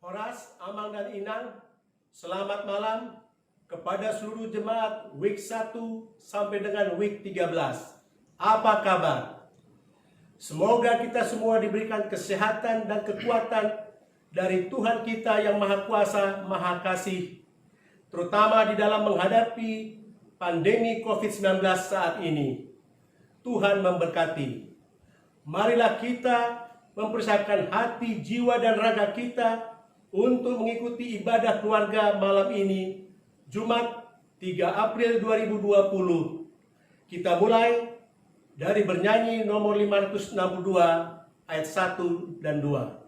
Horas, Amang, dan Inang, selamat malam kepada seluruh jemaat week 1 sampai dengan week 13. Apa kabar? Semoga kita semua diberikan kesehatan dan kekuatan dari Tuhan kita yang Maha Kuasa, Maha Kasih, terutama di dalam menghadapi pandemi COVID-19 saat ini. Tuhan memberkati. Marilah kita mempersiapkan hati, jiwa, dan raga kita untuk mengikuti ibadah keluarga malam ini, Jumat 3 April 2020. Kita mulai dari bernyanyi nomor 562 ayat 1 dan 2.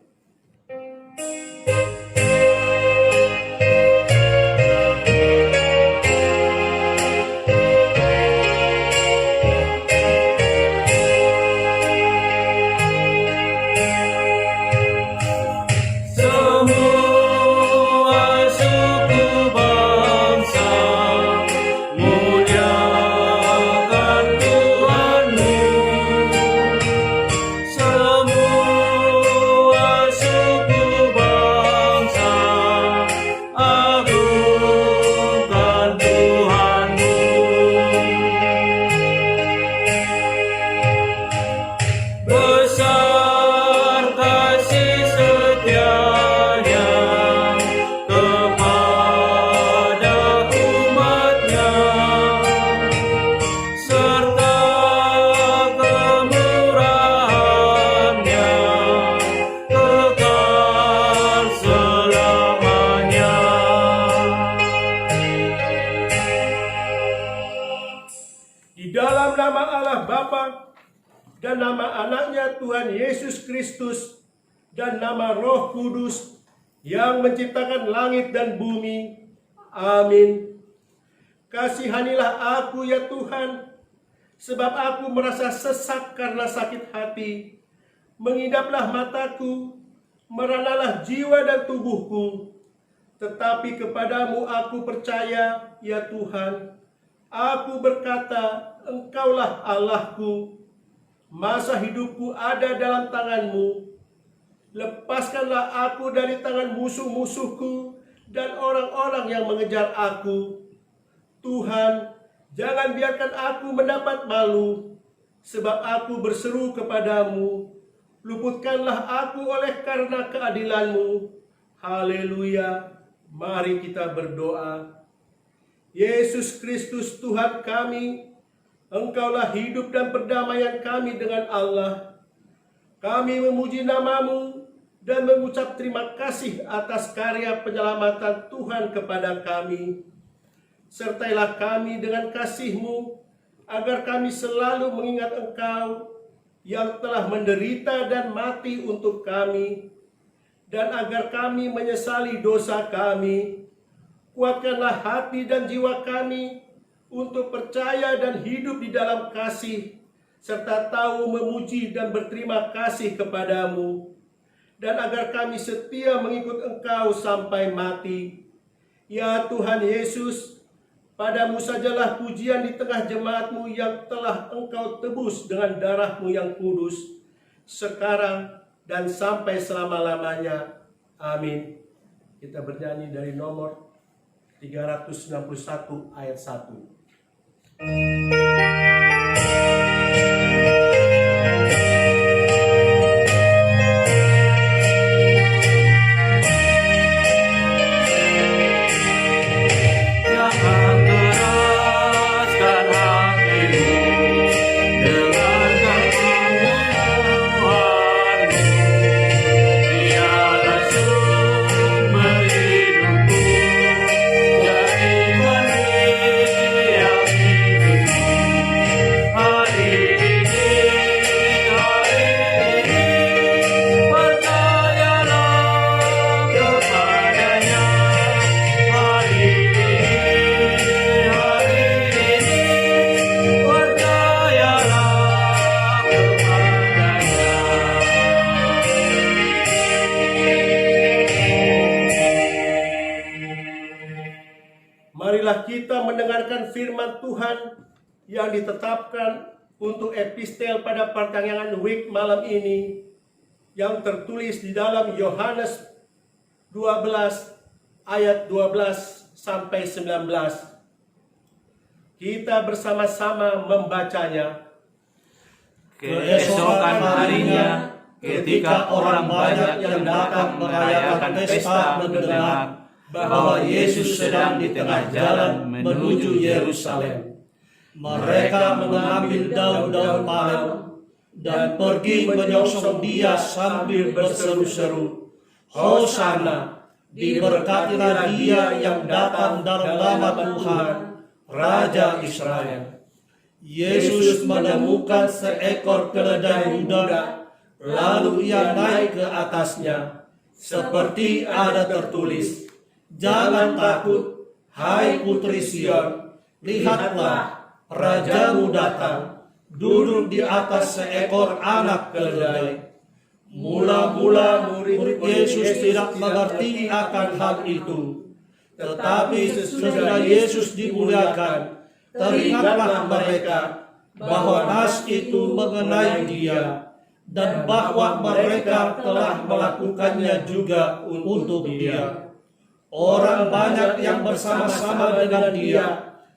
Di dalam nama Allah Bapa dan nama anaknya Tuhan Yesus Kristus dan nama Roh Kudus yang menciptakan langit dan bumi. Amin. Kasihanilah aku ya Tuhan, sebab aku merasa sesak karena sakit hati. Mengidaplah mataku, meranalah jiwa dan tubuhku. Tetapi kepadamu aku percaya ya Tuhan. Aku berkata, Engkaulah Allahku. Masa hidupku ada dalam tangan-Mu. Lepaskanlah aku dari tangan musuh-musuhku dan orang-orang yang mengejar aku. Tuhan, jangan biarkan aku mendapat malu, sebab aku berseru kepadamu. Luputkanlah aku oleh karena keadilan-Mu. Haleluya. Mari kita berdoa. Yesus Kristus Tuhan kami, Engkaulah hidup dan perdamaian kami dengan Allah. Kami memuji nama-Mu dan mengucap terima kasih atas karya penyelamatan Tuhan kepada kami. Sertailah kami dengan kasih-Mu, agar kami selalu mengingat Engkau yang telah menderita dan mati untuk kami, dan agar kami menyesali dosa kami. Kuatkanlah hati dan jiwa kami untuk percaya dan hidup di dalam kasih, serta tahu memuji dan berterima kasih kepadamu, dan agar kami setia mengikut Engkau sampai mati. Ya Tuhan Yesus, padamu sajalah pujian di tengah jemaat-Mu yang telah Engkau tebus dengan darah-Mu yang kudus, sekarang dan sampai selama-lamanya. Amin. Kita bernyanyi dari nomor 361 ayat 1. Marilah kita mendengarkan firman Tuhan yang ditetapkan untuk epistel pada pertengahan week malam ini, yang tertulis di dalam Yohanes 12 ayat 12 sampai 19. Kita bersama-sama membacanya. Keesokan harinya, ketika orang banyak yang datang merayakan pesta mendengar bahwa Yesus sedang di tengah jalan menuju Yerusalem, mereka mengambil daun-daun palem dan pergi menyongsong Dia sambil berseru-seru, "Hosana, diberkatilah Dia yang datang dalam nama Tuhan, Raja Israel." Yesus menemukan seekor keledai muda, lalu Ia naik ke atasnya, seperti ada tertulis, "Jangan takut, hai putri Sion, lihatlah, Rajamu datang, duduk di atas seekor anak keledai." Mula-mula murid Yesus tidak mengerti akan hal itu, tetapi sesudah Yesus dimuliakan, teringatlah mereka bahwa nas itu mengenai Dia, dan bahwa mereka telah melakukannya juga untuk Dia. Orang banyak yang bersama-sama dengan Dia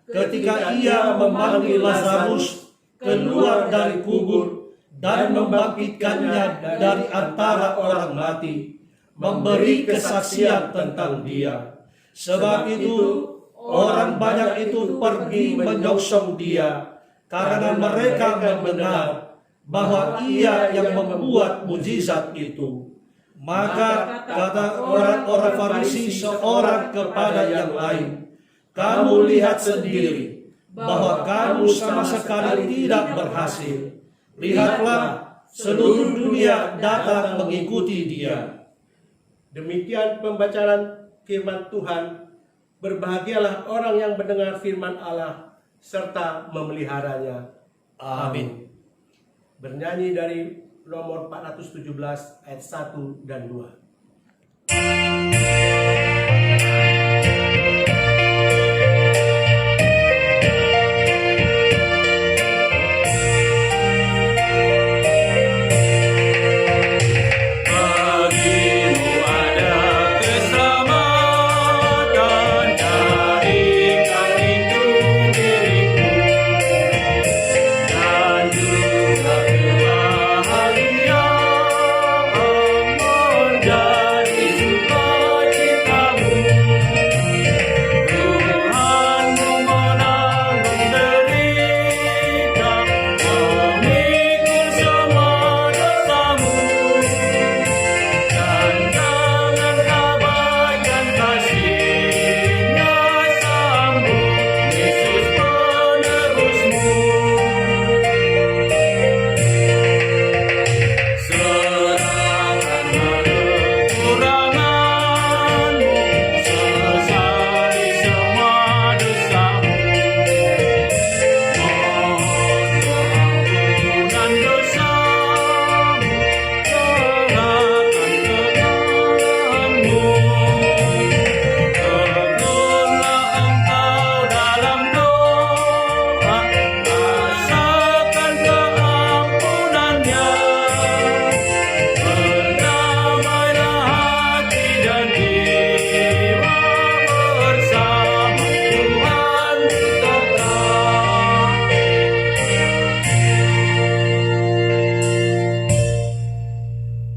ketika Ia memanggil Lazarus keluar dari kubur dan membangkitkannya dari antara orang mati, memberi kesaksian tentang Dia. Sebab itu orang banyak itu pergi menyongsong Dia, karena mereka mendengar bahwa Ia yang membuat mujizat itu. Maka kata orang-orang Farisi seorang kepada yang lain, "Kamu lihat sendiri bahwa kamu sama sekali tidak berhasil. Lihatlah, seluruh dunia datang mengikuti Dia." Demikian pembacaan firman Tuhan. Berbahagialah orang yang mendengar firman Allah serta memeliharanya. Amin. Bernyanyi dari nomor 417 ayat 1 dan 2.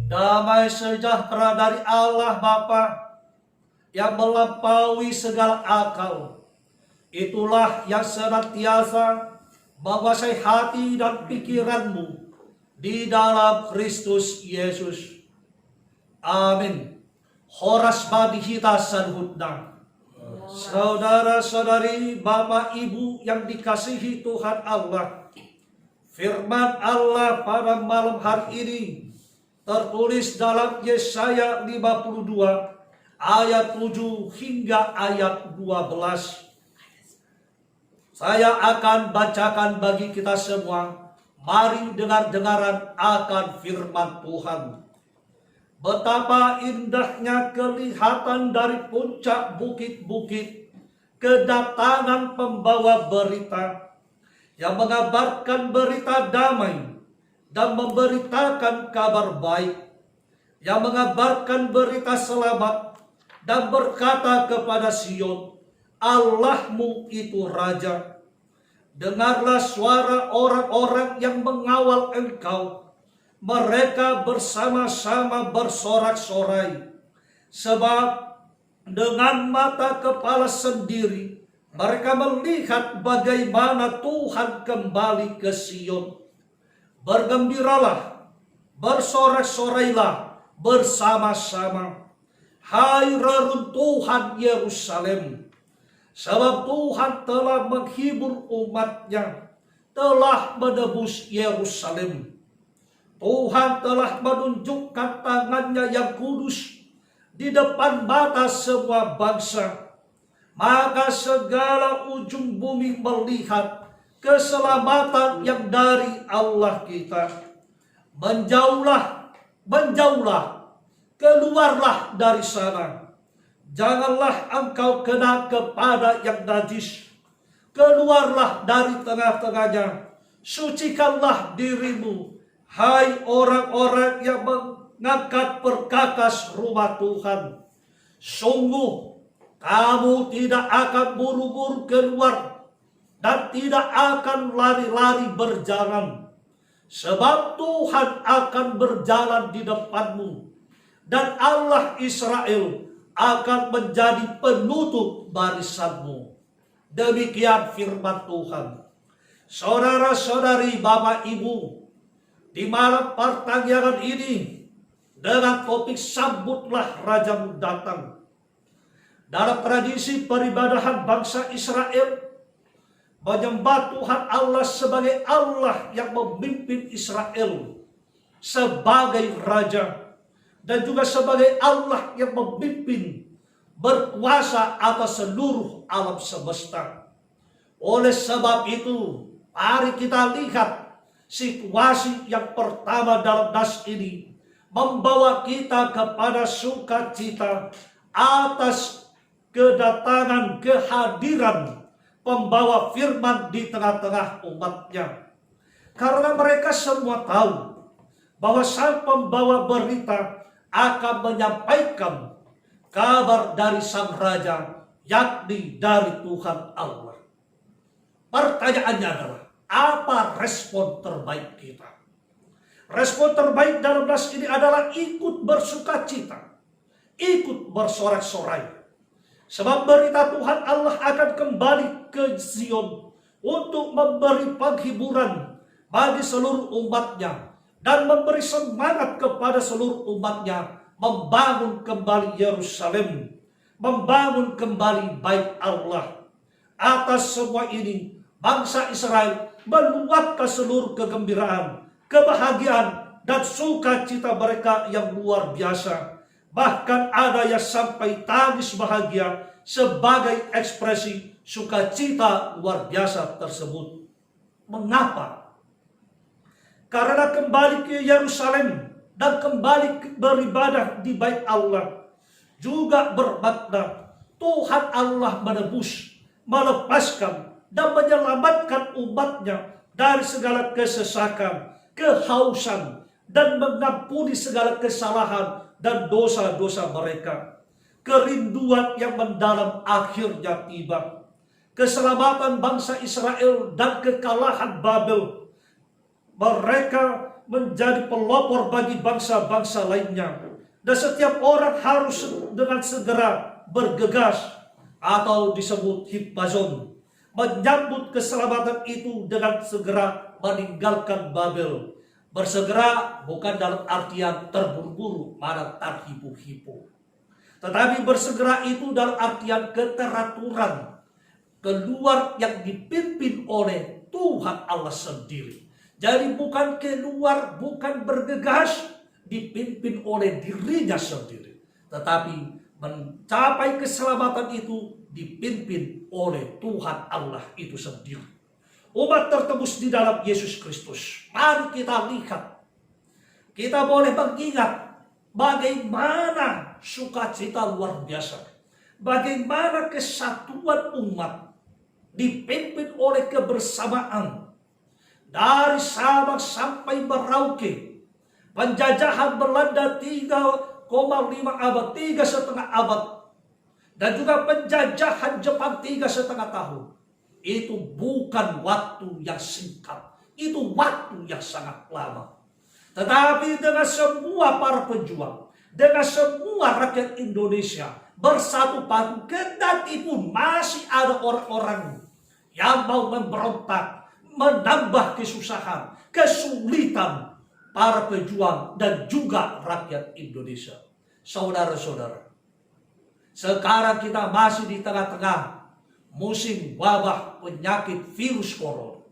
Damai sejahtera dari Allah Bapa yang melampaui segala akal, itulah yang senantiasa menguasai hati dan pikiranmu di dalam Kristus Yesus. Amin. Horas badihita sanhutna. Saudara-saudari, Bapak Ibu yang dikasihi Tuhan Allah, firman Allah pada malam hari ini tertulis dalam Yesaya 52 ayat 7 hingga ayat 12. Saya akan bacakan bagi kita semua. Mari dengar-dengaran akan firman Tuhan. Betapa indahnya kelihatan dari puncak bukit-bukit kedatangan pembawa berita yang mengabarkan berita damai dan memberitakan kabar baik, yang mengabarkan berita selamat dan berkata kepada Sion, Allahmu itu Raja. Dengarlah suara orang-orang yang mengawal engkau. Mereka bersama-sama bersorak-sorai. Sebab dengan mata kepala sendiri mereka melihat bagaimana Tuhan kembali ke Sion. Bergembiralah, bersorak-sorailah bersama-sama, hai reruntuhan Yerusalem. Sebab Tuhan telah menghibur umat-Nya, telah menebus Yerusalem. Tuhan telah menunjukkan tangan-Nya yang kudus di depan mata semua bangsa. Maka segala ujung bumi melihat keselamatan yang dari Allah kita. Menjauhlah, menjauhlah, keluarlah dari sana. Janganlah engkau kena kepada yang najis. Keluarlah dari tengah-tengahnya. Sucikanlah dirimu, hai orang-orang yang mengangkat perkakas rumah Tuhan. Sungguh, kamu tidak akan buru-buru keluar dan tidak akan lari-lari berjalan. Sebab Tuhan akan berjalan di depanmu, dan Allah Israel akan menjadi penutup barisanmu. Demikian firman Tuhan. Saudara-saudari, Bapak Ibu, di malam pertanyaan ini dengan topik sambutlah Rajamu datang. Dalam tradisi peribadahan bangsa Israel, menyembah Tuhan Allah sebagai Allah yang memimpin Israel sebagai Raja, dan juga sebagai Allah yang memimpin berkuasa atas seluruh alam semesta. Oleh sebab itu, mari kita lihat situasi yang pertama dalam nas ini membawa kita kepada sukacita atas kedatangan kehadiran pembawa firman di tengah-tengah umat-Nya. Karena mereka semua tahu bahwa sang pembawa berita akan menyampaikan kabar dari sang Raja, yakni dari Tuhan Allah. Pertanyaannya adalah, apa respon terbaik kita? Respon terbaik dalam nas ini adalah ikut bersukacita, ikut bersorak-sorai. Sebab berita Tuhan Allah akan kembali ke Sion untuk memberi penghiburan bagi seluruh umat-Nya, dan memberi semangat kepada seluruh umat-Nya membangun kembali Yerusalem, membangun kembali bait Allah. Atas semua ini, bangsa Israel meluapkan seluruh kegembiraan, kebahagiaan, dan sukacita mereka yang luar biasa. Bahkan ada yang sampai tangis bahagia sebagai ekspresi sukacita luar biasa tersebut. Mengapa? Karena kembali ke Yerusalem dan kembali beribadah di bait Allah juga bermakna Tuhan Allah menebus, melepaskan, dan menyelamatkan umat-Nya dari segala kesesakan, kehausan, dan mengampuni segala kesalahan dan dosa-dosa mereka. Kerinduan yang mendalam akhirnya tiba. Keselamatan bangsa Israel dan kekalahan Babel. Mereka menjadi pelopor bagi bangsa-bangsa lainnya. Dan setiap orang harus dengan segera bergegas, atau disebut hipazon, menyambut keselamatan itu dengan segera meninggalkan Babel. Bersegera bukan dalam artian terburu-buru, mana terhipu-hipu. Tetapi bersegera itu dalam artian keteraturan, keluar yang dipimpin oleh Tuhan Allah sendiri. Jadi bukan keluar, bukan bergegas, dipimpin oleh dirinya sendiri. Tetapi mencapai keselamatan itu dipimpin oleh Tuhan Allah itu sendiri. Umat tertebus di dalam Yesus Kristus. Mari kita lihat. Kita boleh mengingat bagaimana sukacita luar biasa. Bagaimana kesatuan umat dipimpin oleh kebersamaan. Dari Sabang sampai Merauke, penjajahan Belanda 3,5 abad, 3,5 abad dan juga penjajahan Jepang 3,5 tahun. Itu bukan waktu yang singkat, itu waktu yang sangat lama. Tetapi dengan semua para pejuang, dengan semua rakyat Indonesia bersatu padu, kendati pun masih ada orang-orang yang mau memberontak, menambah kesusahan, kesulitan para pejuang dan juga rakyat Indonesia. Saudara-saudara, sekarang kita masih di tengah-tengah musim wabah penyakit virus corona.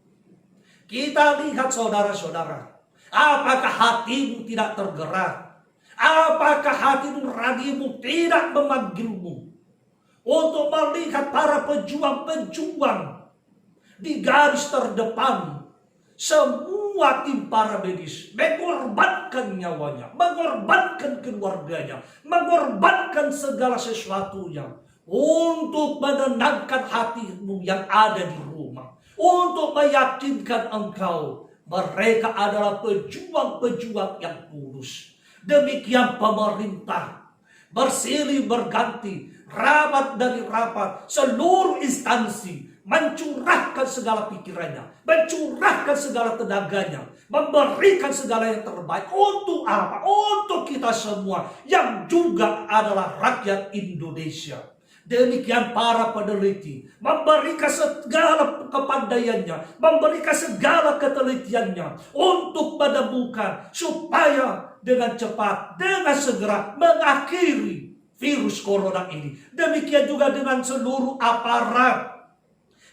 Kita lihat saudara-saudara, apakah hatimu tidak tergerak? Apakah hati nuranimu tidak memanggilmu untuk melihat para pejuang-pejuang di garis terdepan? Semua tim para medis mengorbankan nyawanya, mengorbankan keluarganya, mengorbankan segala sesuatunya untuk menenangkan hatimu yang ada di rumah, untuk meyakinkan engkau mereka adalah pejuang-pejuang yang tulus. Demikian pemerintah bersilih berganti, rapat dari rapat, seluruh instansi mencurahkan segala pikirannya, mencurahkan segala tenaganya, memberikan segala yang terbaik. Untuk apa? Untuk kita semua yang juga adalah rakyat Indonesia. Demikian para peneliti memberikan segala kepandaiannya, memberikan segala ketelitiannya untuk menemukan supaya dengan cepat, dengan segera mengakhiri virus corona ini. Demikian juga dengan seluruh aparat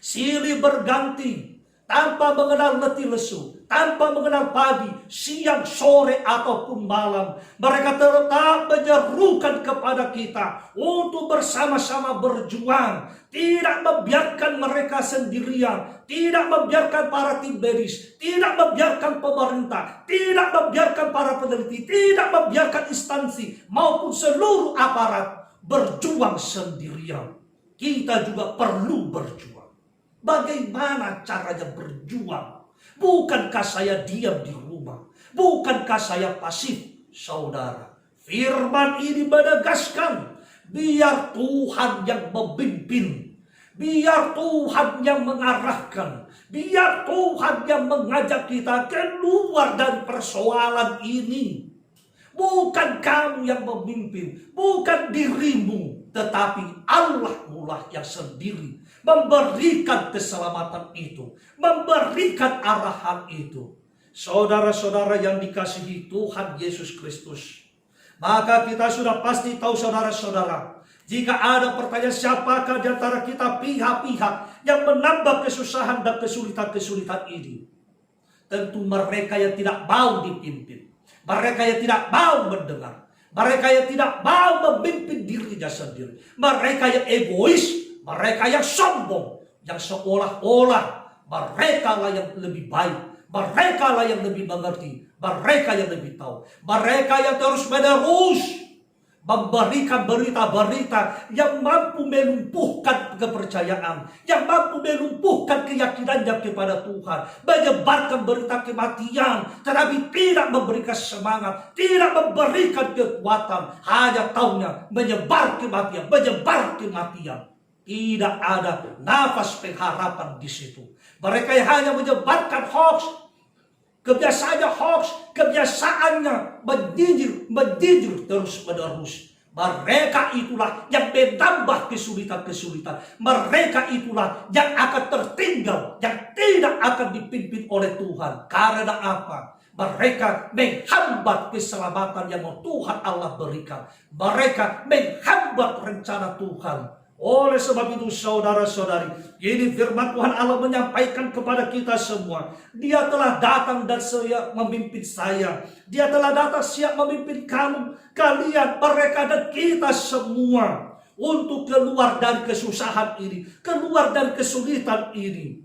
silih berganti tanpa mengenal letih lesu, tanpa mengenal pagi, siang, sore ataupun malam. Mereka tetap menyerukan kepada kita untuk bersama-sama berjuang, tidak membiarkan mereka sendirian, tidak membiarkan para tim medis, tidak membiarkan pemerintah, tidak membiarkan para peneliti, tidak membiarkan instansi maupun seluruh aparat berjuang sendirian. Kita juga perlu berjuang. Bagaimana caranya berjuang? Bukankah saya diam di rumah? Bukankah saya pasif? Saudara, firman ini menegaskan, biar Tuhan yang memimpin, biar Tuhan yang mengarahkan, biar Tuhan yang mengajak kita keluar dari persoalan ini. Bukan kamu yang memimpin, bukan dirimu, tetapi Allah mulah yang sendiri memberikan keselamatan itu, memberikan arahan itu. Saudara-saudara yang dikasihi Tuhan Yesus Kristus, maka kita sudah pasti tahu saudara-saudara, jika ada pertanyaan siapakah di antara kita pihak-pihak yang menambah kesusahan dan kesulitan-kesulitan ini, tentu mereka yang tidak mau dipimpin, mereka yang tidak mau mendengar, mereka yang tidak mau memimpin dirinya sendiri, mereka yang egois, mereka yang sombong, yang seolah-olah mereka lah yang lebih baik, mereka lah yang lebih mengerti, mereka yang lebih tahu, mereka yang terus-menerus memberikan berita-berita yang mampu melumpuhkan kepercayaan, yang mampu melumpuhkan keyakinannya kepada Tuhan, menyebarkan berita kematian, tetapi tidak memberikan semangat, tidak memberikan kekuatan, hanya taunya menyebar kematian, menyebar kematian. Tidak ada nafas pengharapan di situ. Mereka yang hanya menyebarkan hoax, kebiasaannya menyinyir terus-menerus. Mereka itulah yang menambah kesulitan-kesulitan. Mereka itulah yang akan tertinggal, yang tidak akan dipimpin oleh Tuhan. Karena apa? Mereka menghambat keselamatan yang Tuhan Allah berikan. Mereka menghambat rencana Tuhan. Oleh sebab itu saudara-saudari, ini firman Tuhan Allah menyampaikan kepada kita semua. Dia telah datang dan siap memimpin saya. Dia telah datang siap memimpin kamu, kalian, mereka dan kita semua, untuk keluar dari kesusahan ini, keluar dari kesulitan ini.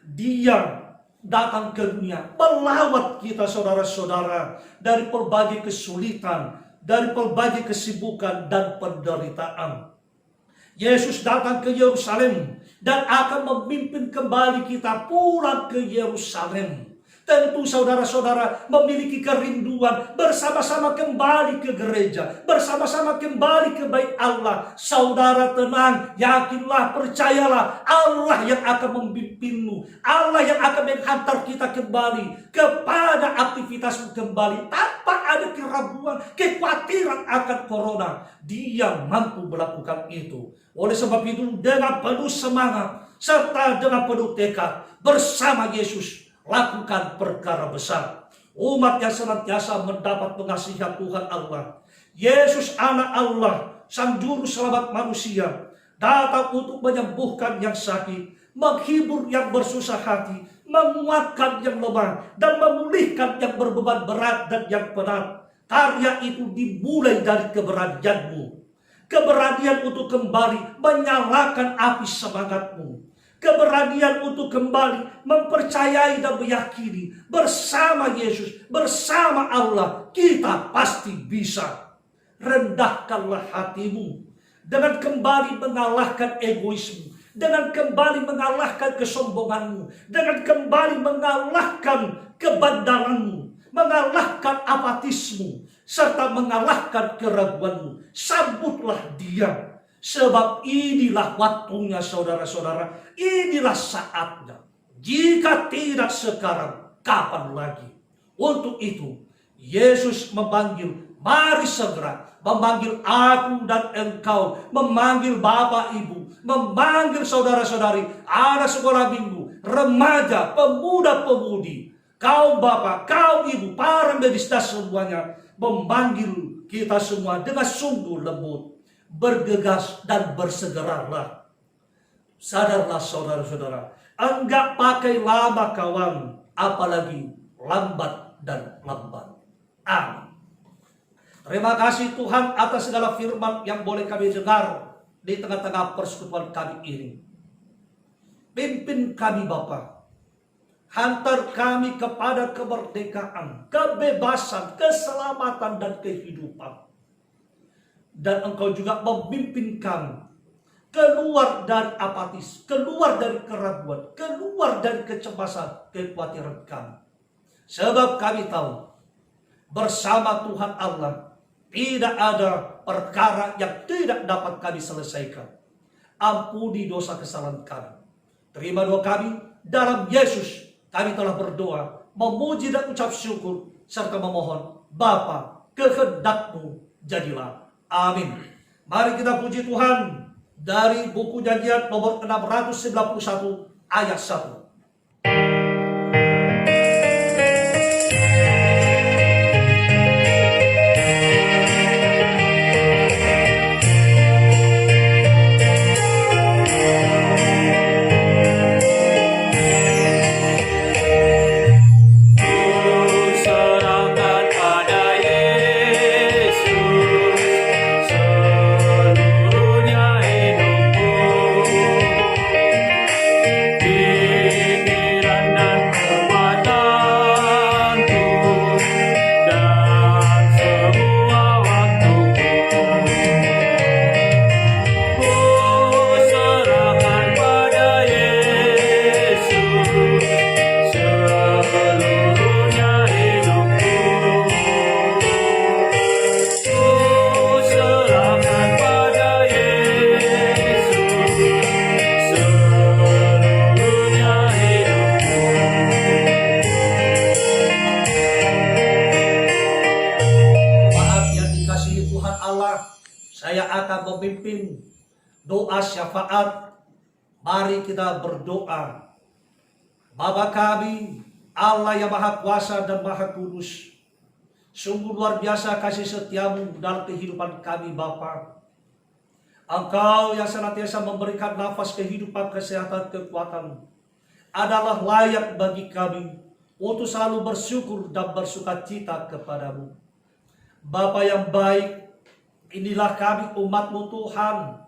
Dia datang ke dunia melawat kita saudara-saudara dari berbagai kesulitan, dari berbagai kesibukan dan penderitaan. Yesus datang ke Yerusalem dan akan memimpin kembali kita pulang ke Yerusalem. Tentu saudara-saudara memiliki kerinduan bersama-sama kembali ke gereja, bersama-sama kembali ke bait Allah. Saudara tenang, yakinlah, percayalah, Allah yang akan membimbingmu, Allah yang akan menghantar kita kembali kepada aktivitasmu kembali tanpa ada keraguan, kekhawatiran akan corona. Dia mampu melakukan itu. Oleh sebab itu, dengan penuh semangat serta dengan penuh tekad bersama Yesus, lakukan perkara besar. Umat yang senantiasa mendapat pengasihan Tuhan Allah, Yesus anak Allah, Sang Juru Selamat manusia, datang untuk menyembuhkan yang sakit, menghibur yang bersusah hati, menguatkan yang lemah, dan memulihkan yang berbeban berat dan yang penat. Karya itu dimulai dari keberanianmu. Keberanian untuk kembali menyalakan api semangatmu. Keberanian untuk kembali mempercayai dan meyakini bersama Yesus, bersama Allah, kita pasti bisa. Rendahkanlah hatimu dengan kembali mengalahkan egoismu, dengan kembali mengalahkan kesombonganmu, dengan kembali mengalahkan kebandalanmu, mengalahkan apatismu, serta mengalahkan keraguanmu. Sambutlah dia. Sebab inilah waktunya saudara-saudara, inilah saatnya. Jika tidak sekarang, kapan lagi? Untuk itu, Yesus memanggil, mari segera, memanggil aku dan engkau, memanggil bapak ibu, memanggil saudara-saudari, anak sekolah minggu, remaja, pemuda-pemudi, kau bapak, kau ibu, para medis semuanya, memanggil kita semua dengan sungguh lembut. Bergegas dan bersegeralah. Sadarlah saudara-saudara, enggak pakai lama kawan, apalagi lambat dan lambat. Amin. Terima kasih Tuhan atas segala firman yang boleh kami dengar di tengah-tengah persekutuan kami ini. Pimpin kami Bapa, hantar kami kepada kemerdekaan, kebebasan, keselamatan dan kehidupan. Dan Engkau juga memimpin kami keluar dari apatis, keluar dari keraguan, keluar dari kecemasan, kekhawatiran kami. Sebab kami tahu bersama Tuhan Allah tidak ada perkara yang tidak dapat kami selesaikan. Ampuni dosa kesalahan kami. Terima doa kami dalam Yesus. Kami telah berdoa, memuji dan ucap syukur, serta memohon, Bapa, kehendak-Mu jadilah. Amin. Mari kita puji Tuhan dari buku Janjian nomor 691 ayat 1. Saya akan memimpin doa syafaat. Mari kita berdoa. Bapa kami, Allah yang Maha Kuasa dan Maha Kudus, sungguh luar biasa kasih setiamu dalam kehidupan kami Bapa. Engkau yang senantiasa memberikan nafas kehidupan, kesehatan, kekuatan, adalah layak bagi kami untuk selalu bersyukur dan bersukacita kepadamu. Bapa yang baik, inilah kami umat-Mu Tuhan,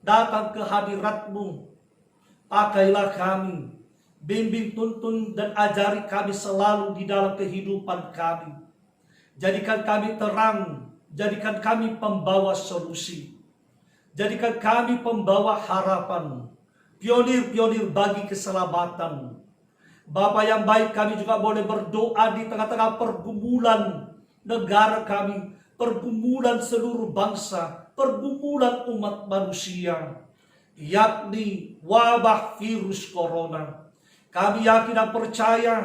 datang ke hadirat-Mu. Pakailah kami, bimbing, tuntun, dan ajari kami selalu di dalam kehidupan kami. Jadikan kami terang, jadikan kami pembawa solusi. Jadikan kami pembawa harapan, pionir-pionir bagi keselamatan. Bapa yang baik, kami juga boleh berdoa di tengah-tengah pergumulan negara kami, pergumulan seluruh bangsa, pergumulan umat manusia, yakni wabah virus corona. Kami yakin dan percaya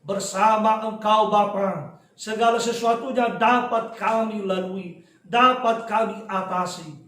bersama Engkau Bapa, segala sesuatunya dapat kami lalui, dapat kami atasi.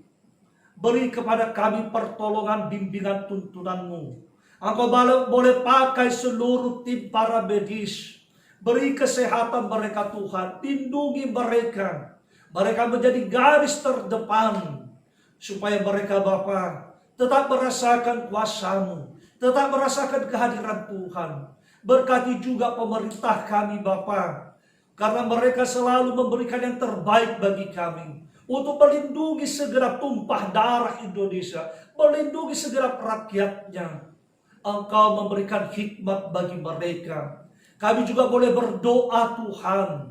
Beri kepada kami pertolongan, bimbingan, tuntunanmu. Engkau boleh pakai seluruh tim para medis. Beri kesehatan mereka Tuhan. Lindungi mereka. Mereka menjadi garis terdepan. Supaya mereka Bapa tetap merasakan kuasa-Mu. Tetap merasakan kehadiran Tuhan. Berkati juga pemerintah kami Bapa. Karena mereka selalu memberikan yang terbaik bagi kami. Untuk melindungi segenap tumpah darah Indonesia. Melindungi segenap rakyatnya. Engkau memberikan hikmat bagi mereka. Kami juga boleh berdoa Tuhan.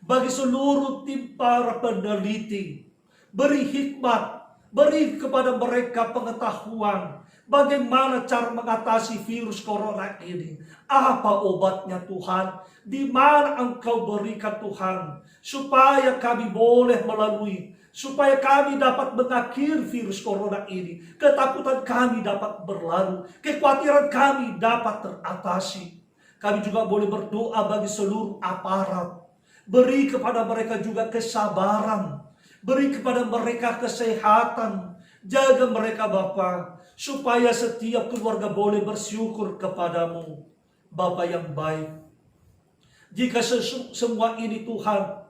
Bagi seluruh tim para peneliti. Beri hikmat. Beri kepada mereka pengetahuan. Bagaimana cara mengatasi virus corona ini. Apa obatnya Tuhan. Di mana Engkau berikan Tuhan. Supaya kami boleh melalui. Supaya kami dapat mengakhiri virus corona ini. Ketakutan kami dapat berlalu. Kekhawatiran kami dapat teratasi. Kami juga boleh berdoa bagi seluruh aparat. Beri kepada mereka juga kesabaran. Beri kepada mereka kesehatan. Jaga mereka Bapa. Supaya setiap keluarga boleh bersyukur kepadamu. Bapa yang baik. Jika semua ini Tuhan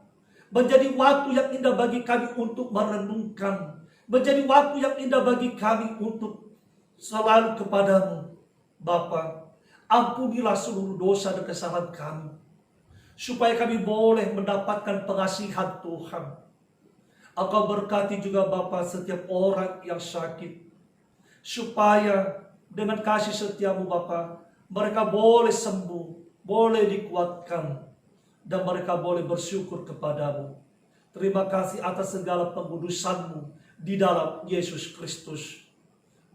menjadi waktu yang indah bagi kami untuk merenungkan. Menjadi waktu yang indah bagi kami untuk selalu kepadamu. Bapa, ampunilah seluruh dosa dan kesalahan kami. Supaya kami boleh mendapatkan pengasihan Tuhan. Engkau berkati juga Bapa setiap orang yang sakit. Supaya dengan kasih setiamu Bapa, mereka boleh sembuh, boleh dikuatkan. Dan mereka boleh bersyukur kepadamu. Terima kasih atas segala pengudusan-Mu di dalam Yesus Kristus.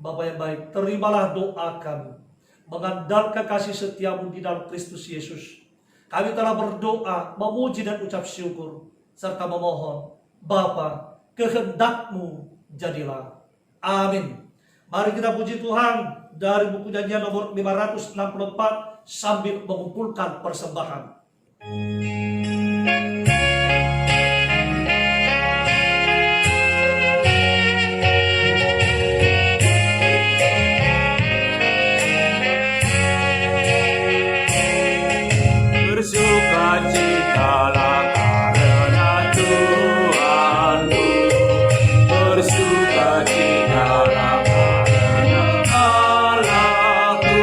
Bapa yang baik, terimalah doa kami. Mengandalkan kasih setiamu di dalam Kristus Yesus. Kami telah berdoa, memuji dan ucap syukur. Serta memohon, Bapa, kehendak-Mu jadilah. Amin. Mari kita puji Tuhan dari buku Nyanyian nomor 564 sambil mengumpulkan persembahan. Bersukacitalah karena Tuhanmu. Bersukacitalah karena Allahku.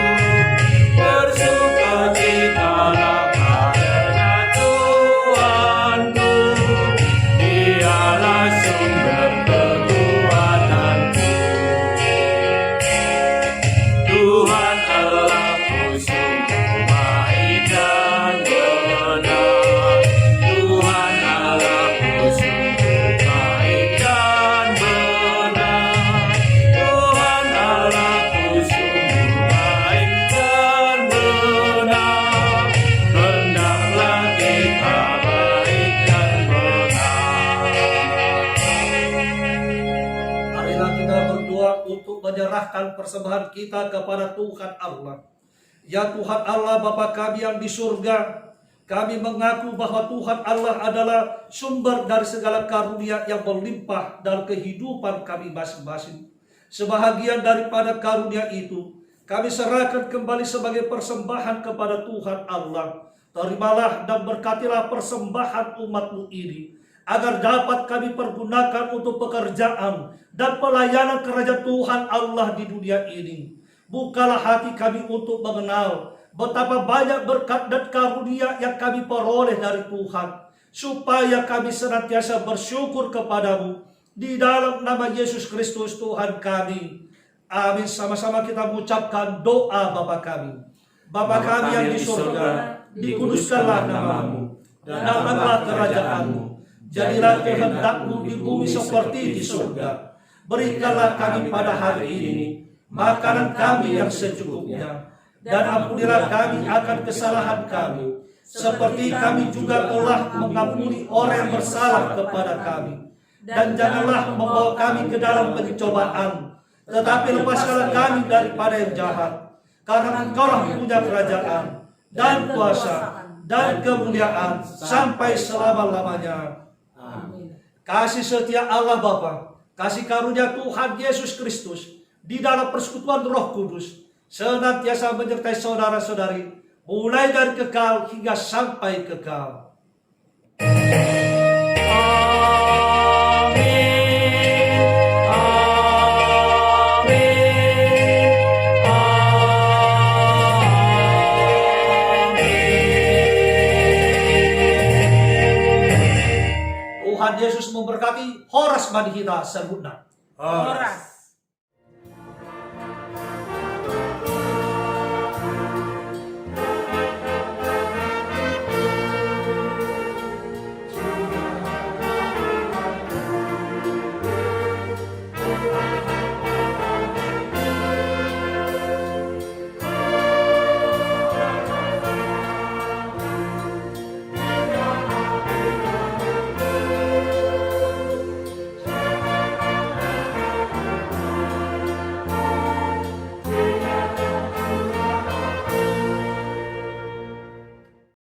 Bersukacitalah karena Tuhanku. Dialah sumber kekuatanku. Tuhan Allahku sungguh baik dan benar. Tuhan Allahku sungguh baik dan benar. Tuhan Allahku sungguh baik dan benar. Hendaklah kita baik dan benar. Marilah kita berdoa untuk menyerahkan persembahan kita kepada Tuhan Allah. Ya Tuhan Allah Bapa kami yang di surga, kami mengaku bahwa Tuhan Allah adalah sumber dari segala karunia yang berlimpah dalam kehidupan kami masing-masing. Sebahagian daripada karunia itu, kami serahkan kembali sebagai persembahan kepada Tuhan Allah. Terimalah dan berkatilah persembahan umat-Mu ini, agar dapat kami pergunakan untuk pekerjaan dan pelayanan kerajaan Tuhan Allah di dunia ini. Bukalah hati kami untuk mengenal betapa banyak berkat dan karunia yang kami peroleh dari Tuhan, supaya kami senantiasa bersyukur kepadamu di dalam nama Yesus Kristus Tuhan kami. Amin. Sama-sama kita mengucapkan doa Bapa kami. Bapa kami yang di surga, dikuduskanlah namamu, datanglah kerajaan-Mu, jadilah kehendak-Mu di bumi seperti di surga. Berikanlah kami pada hari ini makanan kami yang secukupnya, dan ampunilah kami akan kesalahan kami, seperti kami juga telah mengampuni orang yang bersalah kepada kami. Dan janganlah membawa kami ke dalam pencobaan, tetapi lepaskanlah kami daripada yang jahat. Karena Engkaulah punya kerajaan, dan kuasa, dan kemuliaan, sampai selama-lamanya. Amin. Kasih setia Allah Bapa, kasih karunia Tuhan Yesus Kristus, di dalam persekutuan Roh Kudus, senantiasa menyertai saudara-saudari, mulai dari kekal hingga sampai kekal. Tuhan Yesus memberkati. Horas Madhita Serhutna. Horas.